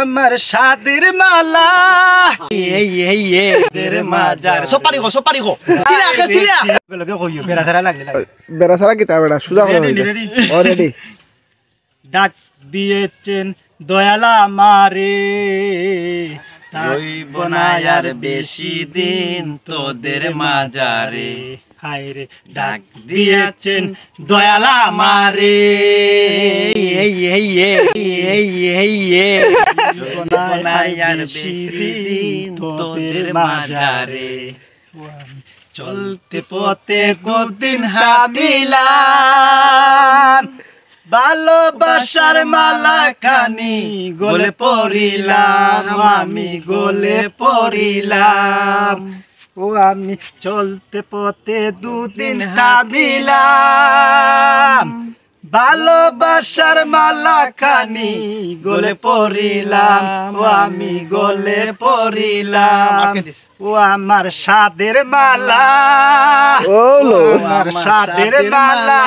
আমার সাদের মালা তোদের মাজার সোপারি গো চিলা কে চিলা লোকে কইও বেরাসারা লাগলে বেরাসারা কি তা বেটা সুজা করে অলরেডি ডাক দিয়েছেন দয়ালা আমারে রইব না আর বেশি দিন তোদের মাজারে হায় রে ডাক দিয়েছেন দয়ালা আমারে আর বেশি দিন তোদের মাজারে চলতে পথে কতদিন হামিলাম ভালোবাসার মালা খানি গলে পড়িলাম আমি গলে পড়িলাম ও আমি চলতে পথে দুদিন হামিলাম ভালোবাসার মালা খানি গলে পড়িলাম ও আমি গলে পড়িলাম ও আমার সাদের মালা আমার সাদের মালা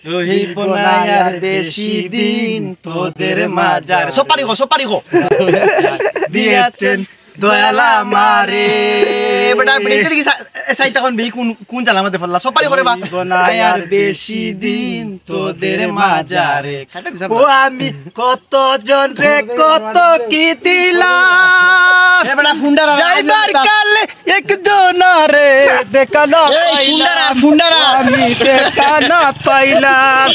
রহিব না আর বেশি দিন তোদের মাজারে সোপারি গো দিয়েছেন দয়ালা আমারে বেটা বেটা কি সাইতা কোন বি কোন জালা মধ্যে ফেললা সোপারি করে বা আর বেশি দিন তোদের মাজারে ও আমি কত জন রে কত কি দিলাম এ বেটা ফুন্ডারা যাইবার কালে একজন রে দেখা না ফুন্ডারা আমি দেখা না পাইলাম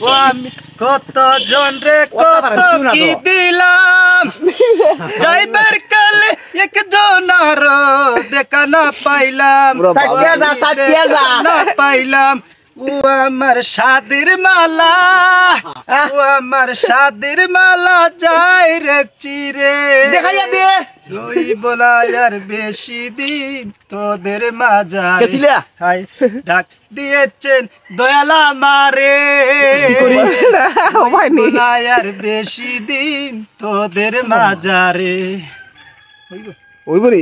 ও আমি কত জন রে কত কি দিলাম যাইবার কালে একজন দেখা না পাইলাম না পাইলাম ও আমার সাদের মালা ও আমার সাদের মালা যাই রে চিরে দেখাইয়া দে রইব না আর বেশি দিন তোদের মাজারে কেছিলা হাই ডাক দিয়েছেন দয়ালা আমারে ও ভাই নি আর বেশি দিন তোদের মাজারে ওই বলি